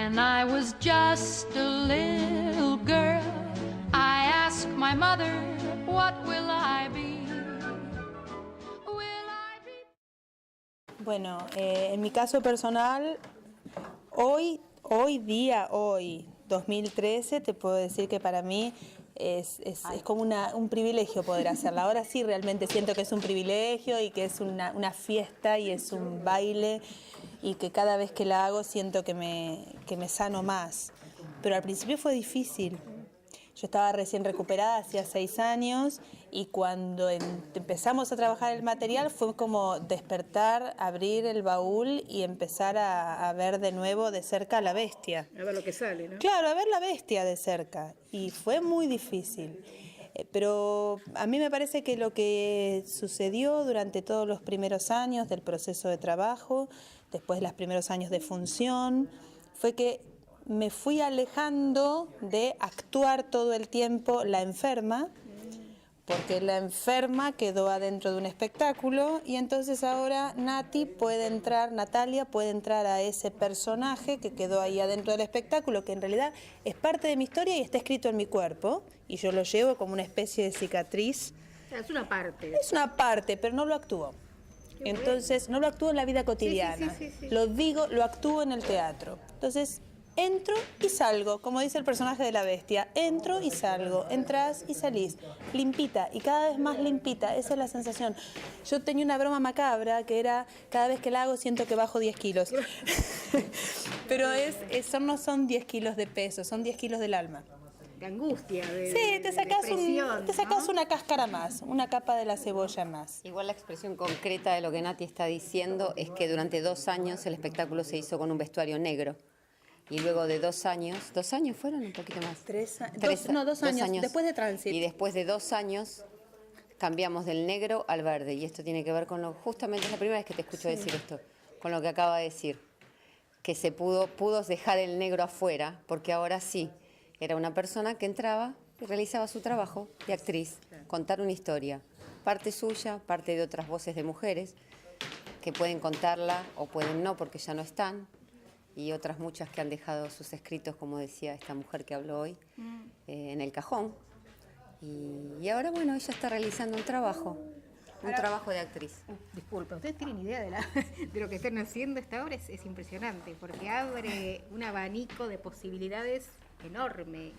When I was just a little girl, I asked my mother, what will I be? Will I be... Bueno, en mi caso personal, hoy, 2013, te puedo decir que para mí es como un privilegio poder hacerla. Ahora sí realmente siento que es un privilegio y que es una fiesta y es un baile y que cada vez que la hago siento que me sano más. Pero al principio fue difícil. Yo estaba recién recuperada, hacía 6 años, y cuando empezamos a trabajar el material fue como despertar, abrir el baúl y empezar a ver de nuevo de cerca la bestia. A ver lo que sale, ¿no? Claro, a ver la bestia de cerca. Y fue muy difícil. Pero a mí me parece que lo que sucedió durante todos los primeros años del proceso de trabajo, después de los primeros años de función, fue que me fui alejando de actuar todo el tiempo la enferma, porque la enferma quedó adentro de un espectáculo y entonces ahora Natalia puede entrar a ese personaje que quedó ahí adentro del espectáculo, que en realidad es parte de mi historia y está escrito en mi cuerpo, y yo lo llevo como una especie de cicatriz. Es una parte. Es una parte, pero no lo actúo. Entonces, no lo actúo en la vida cotidiana. Sí. Lo actúo en el teatro. Entonces, entro y salgo, como dice el personaje de la bestia, entro y salgo, entras y salís, limpita y cada vez más limpita, esa es la sensación. Yo tenía una broma macabra que era, cada vez que la hago siento que bajo 10 kilos, pero no son 10 kilos de peso, son 10 kilos del alma. De angustia, sí, te sacás ¿no? una cáscara más, una capa de la cebolla más. Igual la expresión concreta de lo que Nati está diciendo es que durante 2 años el espectáculo se hizo con un vestuario negro. Y luego de 2 años fueron un poquito más. 2 años, después de Tránsito. Y después de 2 años cambiamos del negro al verde. Y esto tiene que ver con justamente es la primera vez que te escucho decir esto, con lo que acaba de decir. Que se pudo dejar el negro afuera, porque ahora sí, era una persona que entraba y realizaba su trabajo de actriz, contar una historia. Parte suya, parte de otras voces de mujeres, que pueden contarla o pueden no, porque ya no están. Y otras muchas que han dejado sus escritos, como decía esta mujer que habló hoy, en el cajón. Y ahora, bueno, ella está realizando un trabajo de actriz. Disculpe, ¿ustedes tienen idea de lo que están haciendo esta obra? Es impresionante, porque abre un abanico de posibilidades enorme.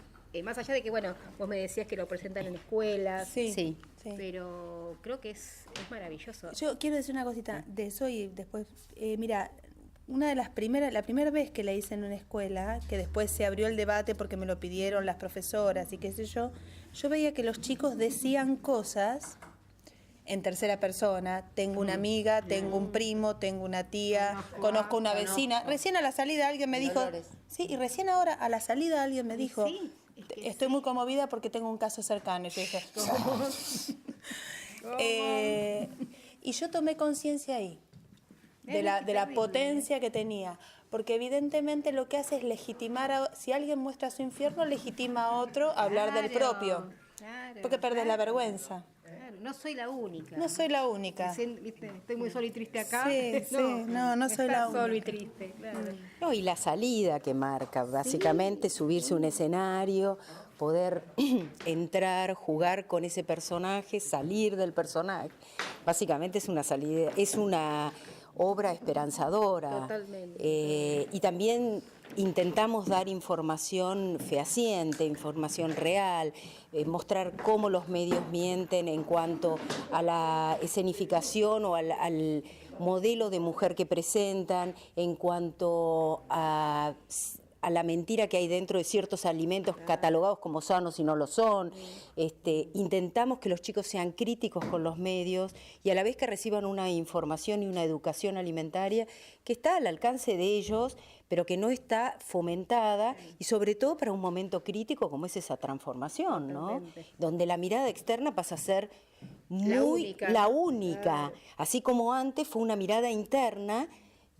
Más allá de que, bueno, vos me decías que lo presentan en escuelas, Sí. pero creo que es maravilloso. Yo quiero decir una cosita de eso y después, mira, la primera vez que la hice en una escuela, que después se abrió el debate porque me lo pidieron las profesoras y qué sé yo veía que los chicos decían cosas en tercera persona. Tengo una amiga, tengo un primo, tengo una tía, conozco una vecina. Recién a la salida alguien me dijo... Dolores. Sí, y recién ahora a la salida alguien me dijo... Sí, es que estoy muy conmovida porque tengo un caso cercano. Y yo dije... y yo tomé conciencia ahí. De la potencia que tenía, porque evidentemente lo que hace es legitimar, si alguien muestra su infierno, legitima a otro a hablar del propio, porque perdés la vergüenza. Claro, no soy la única. No soy la única. ¿Viste? Estoy muy solo y triste acá. Sí, no soy la única. Solo y triste, claro. No, y la salida que marca, básicamente subirse a un escenario, poder entrar, jugar con ese personaje, salir del personaje. Básicamente es una salida, es una obra esperanzadora. Totalmente. Y también intentamos dar información fehaciente, información real, mostrar cómo los medios mienten en cuanto a la escenificación o al modelo de mujer que presentan, en cuanto a la mentira que hay dentro de ciertos alimentos catalogados como sanos y no lo son. Intentamos que los chicos sean críticos con los medios y a la vez que reciban una información y una educación alimentaria que está al alcance de ellos, pero que no está fomentada, y sobre todo para un momento crítico como es esa transformación, ¿no? Donde la mirada externa pasa a ser la única. Así como antes fue una mirada interna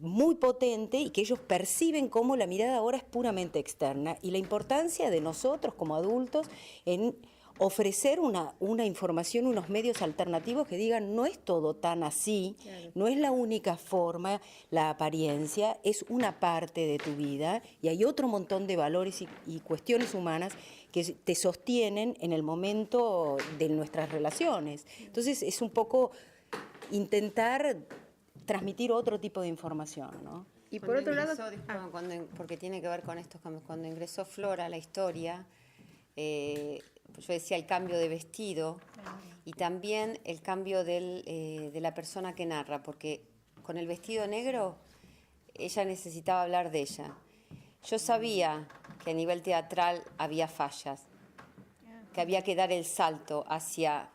muy potente y que ellos perciben como la mirada ahora es puramente externa, y la importancia de nosotros como adultos en ofrecer una información, unos medios alternativos que digan no es todo tan así, no es la única forma, la apariencia es una parte de tu vida y hay otro montón de valores y cuestiones humanas que te sostienen en el momento de nuestras relaciones. Entonces es un poco intentar transmitir otro tipo de información, ¿no? Y por otro lado, porque tiene que ver con esto, cuando ingresó Flora a la historia, yo decía el cambio de vestido y también el cambio de la persona que narra, porque con el vestido negro ella necesitaba hablar de ella. Yo sabía que a nivel teatral había fallas, que había que dar el salto hacia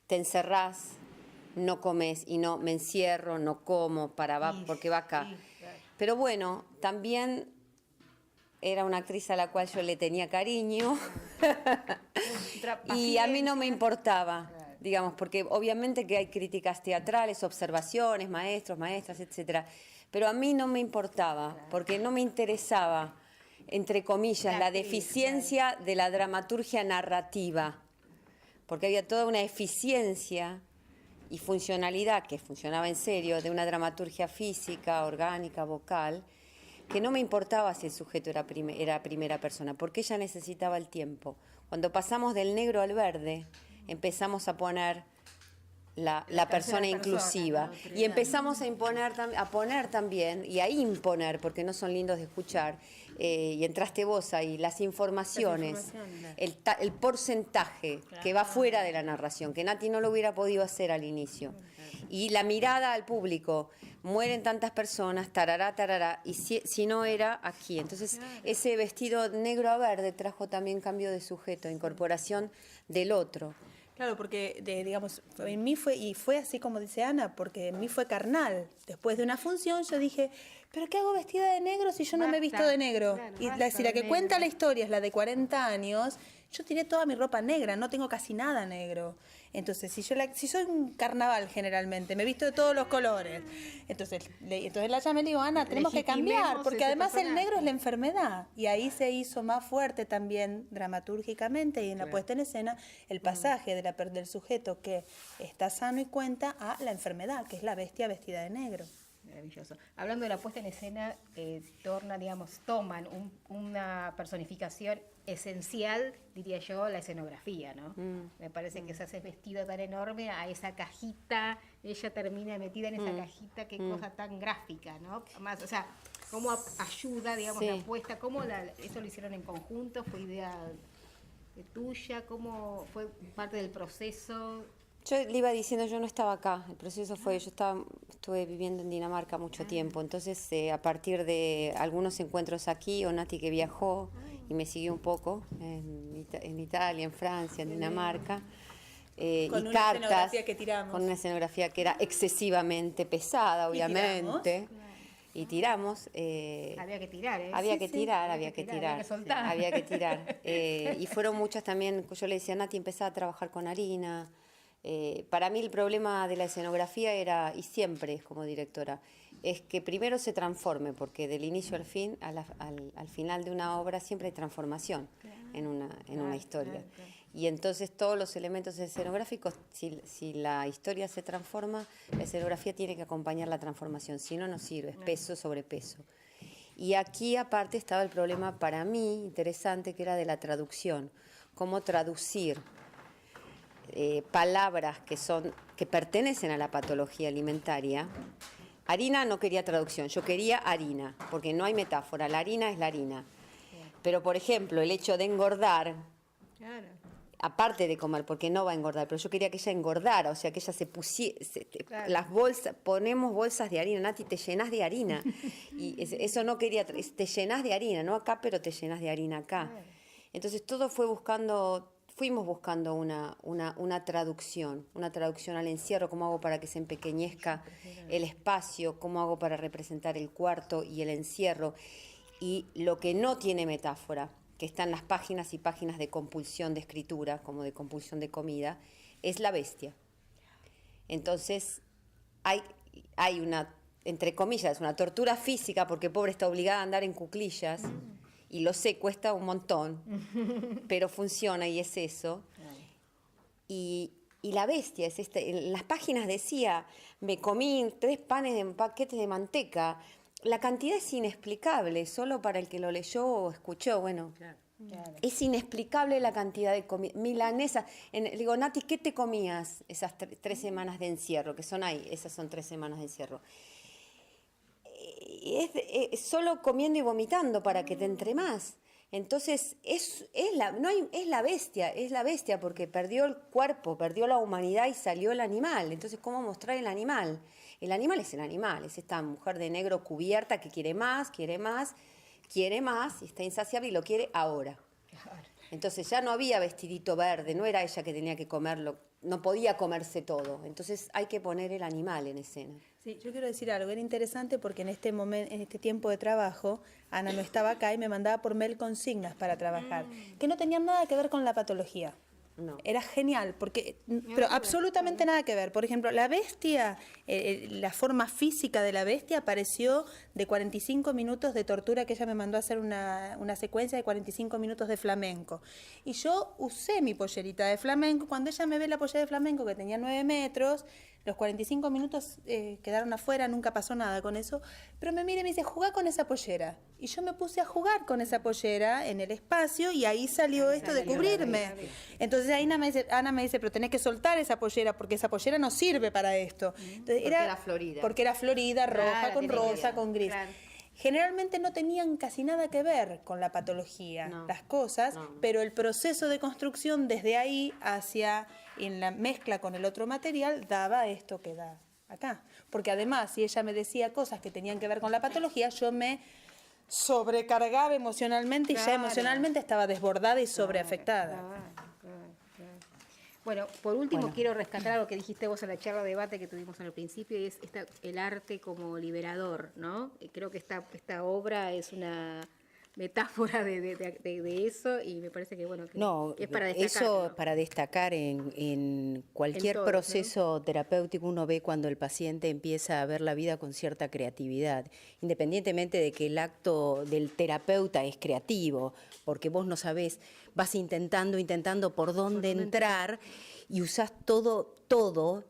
te encerrás, no comes y no me encierro, no como, porque va acá. Pero bueno, también era una actriz a la cual yo le tenía cariño y a mí no me importaba, digamos, porque obviamente que hay críticas teatrales, observaciones, maestros, maestras, etcétera, pero a mí no me importaba, porque no me interesaba, entre comillas, la deficiencia de la dramaturgia narrativa, porque había toda una eficiencia y funcionalidad, que funcionaba en serio, de una dramaturgia física, orgánica, vocal, que no me importaba si el sujeto era primera persona, porque ella necesitaba el tiempo. Cuando pasamos del negro al verde, empezamos a poner la persona inclusiva y empezamos a poner también y a imponer, porque no son lindos de escuchar, y entraste vos ahí, las informaciones, el porcentaje que va fuera de la narración, que Nati no lo hubiera podido hacer al inicio. Y la mirada al público, mueren tantas personas, tarará, tarará, y si no era aquí. Entonces, ese vestido negro a verde trajo también cambio de sujeto, incorporación del otro. Claro, porque, digamos, en mí fue así como dice Ana, porque en mí fue carnal. Después de una función yo dije, ¿pero qué hago vestida de negro si yo no me he visto de negro? Claro, y si la que cuenta la historia es la de 40 años, yo tiré toda mi ropa negra, no tengo casi nada negro. Entonces, si soy un carnaval generalmente, me he visto de todos los colores. Entonces la llamé y le digo, Ana, tenemos que cambiar, porque además el negro es la enfermedad. Y ahí se hizo más fuerte también dramatúrgicamente y en la puesta en escena el pasaje del sujeto que está sano y cuenta a la enfermedad, que es la bestia vestida de negro. Maravilloso. Hablando de la puesta en escena, toman una personificación esencial, diría yo, la escenografía, ¿no? Me parece que se hace vestido tan enorme a esa cajita, ella termina metida en esa cajita, qué cosa tan gráfica, ¿no? Más, o sea, cómo ayuda, digamos, la puesta, eso lo hicieron en conjunto, fue idea tuya, cómo fue parte del proceso. Yo le iba diciendo, yo no estaba acá, el proceso fue, estuve viviendo en Dinamarca mucho tiempo, entonces a partir de algunos encuentros aquí, o Nati que viajó y me siguió un poco en Italia, en Francia, en Dinamarca, y cartas, con una escenografía que era excesivamente pesada, obviamente. Y tiramos. Había que tirar, ¿eh? Había que tirar. Soltar. Había que tirar. Y fueron muchas también, yo le decía a Nati, empezaba a trabajar con harina. Para mí el problema de la escenografía era, y siempre es como directora, es que primero se transforme, porque del inicio al fin, al final de una obra siempre hay transformación en una historia. Claro. Y entonces todos los elementos escenográficos, si la historia se transforma, la escenografía tiene que acompañar la transformación, si no, no sirve, es peso sobre peso. Y aquí aparte estaba el problema para mí interesante, que era de la traducción, cómo traducir palabras que pertenecen a la patología alimentaria. Harina no quería traducción, yo quería harina, porque no hay metáfora, la harina es la harina. Pero, por ejemplo, el hecho de engordar, aparte de comer, porque no va a engordar, pero yo quería que ella engordara, o sea, que ella se pusiera, las bolsas, ponemos bolsas de harina, Nati, te llenas de harina. Y eso no quería, te llenas de harina, no acá, pero te llenas de harina acá. Entonces, fuimos buscando una traducción al encierro, cómo hago para que se empequeñezca el espacio, cómo hago para representar el cuarto y el encierro. Y lo que no tiene metáfora, que están las páginas y páginas de compulsión de escritura, como de compulsión de comida, es la bestia. Entonces, hay una, entre comillas, una tortura física, porque pobre está obligada a andar en cuclillas, y lo sé, cuesta un montón, pero funciona y es eso. Y la bestia es en las páginas decía, me comí 3 paquetes de manteca. La cantidad es inexplicable, solo para el que lo leyó o escuchó, bueno. Es inexplicable la cantidad de comida. Milanesa. Digo, Nati, ¿qué te comías esas 3 semanas de encierro? Que son ahí, esas son 3 semanas de encierro. Es solo comiendo y vomitando para que te entre más. Entonces, es la bestia, porque perdió el cuerpo, perdió la humanidad y salió el animal. Entonces, ¿cómo mostrar el animal? El animal, es esta mujer de negro cubierta que quiere más, y está insaciable y lo quiere ahora. Entonces ya no había vestidito verde, no era ella que tenía que comerlo, no podía comerse todo. Entonces hay que poner el animal en escena. Sí, yo quiero decir algo, era interesante porque en este momento, en este tiempo de trabajo, Ana no estaba acá y me mandaba por mail consignas para trabajar, que no tenían nada que ver con la patología. No. Era genial, pero absolutamente nada que ver. Por ejemplo, la bestia, la forma física de la bestia apareció de 45 minutos de tortura que ella me mandó a hacer una secuencia de 45 minutos de flamenco. Y yo usé mi pollerita de flamenco. Cuando ella me ve la pollera de flamenco, que tenía 9 metros, los 45 minutos quedaron afuera, nunca pasó nada con eso, pero me mira y me dice, jugá con esa pollera. Y yo me puse a jugar con esa pollera en el espacio y ahí salió esto de cubrirme. Entonces Ana me dice, pero tenés que soltar esa pollera porque esa pollera no sirve para esto. Entonces, era florida. Porque era florida, roja, con rosa, con gris. Claro. Generalmente no tenían casi nada que ver con la patología, las cosas, pero el proceso de construcción desde ahí hacia en la mezcla con el otro material daba esto que da acá. Porque además, si ella me decía cosas que tenían que ver con la patología, yo me sobrecargaba emocionalmente y ya emocionalmente estaba desbordada y sobreafectada. Bueno, por último quiero rescatar algo que dijiste vos en la charla de debate que tuvimos al principio, y es el arte como liberador, ¿no? Creo que esta obra es una metáfora de eso, y me parece que bueno que es para destacar. Eso para destacar en cualquier En todo, proceso terapéutico uno ve cuando el paciente empieza a ver la vida con cierta creatividad, independientemente de que el acto del terapeuta es creativo, porque vos no sabés, vas intentando por dónde entrar y usás todo,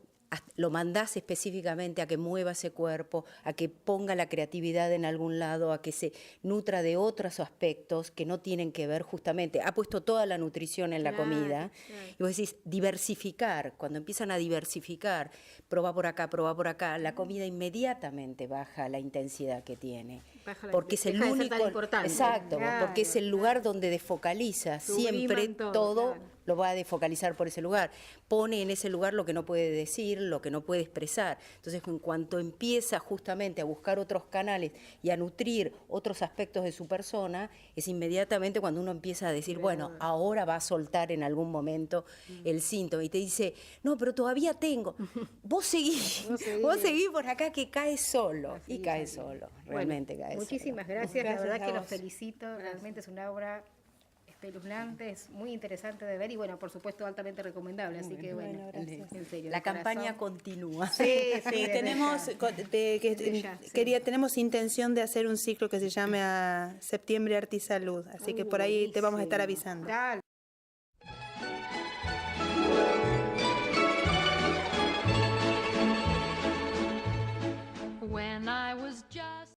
lo mandás específicamente a que mueva ese cuerpo, a que ponga la creatividad en algún lado, a que se nutra de otros aspectos que no tienen que ver justamente. Ha puesto toda la nutrición en la comida. Y vos decís, diversificar. Cuando empiezan a diversificar, probá por acá, la comida inmediatamente baja la intensidad que tiene. Porque es el único. Exacto, porque es el lugar donde desfocaliza. Siempre todo lo va a desfocalizar por ese lugar. Pone en ese lugar lo que no puede decir, lo que no puede expresar. Entonces, en cuanto empieza justamente a buscar otros canales y a nutrir otros aspectos de su persona, es inmediatamente cuando uno empieza a decir, bueno, ahora va a soltar en algún momento el síntoma. Y te dice, no, pero todavía tengo. Vos seguí por acá que cae solo. Y cae solo, realmente cae solo. Muchísimas gracias, la verdad que los felicito, realmente es una obra espeluznante, es muy interesante de ver y bueno, por supuesto altamente recomendable, así que bueno, en serio. La campaña continúa. Sí, tenemos intención de hacer un ciclo que se llame a Septiembre Arte y Salud, así que por ahí te vamos a estar avisando. Dale.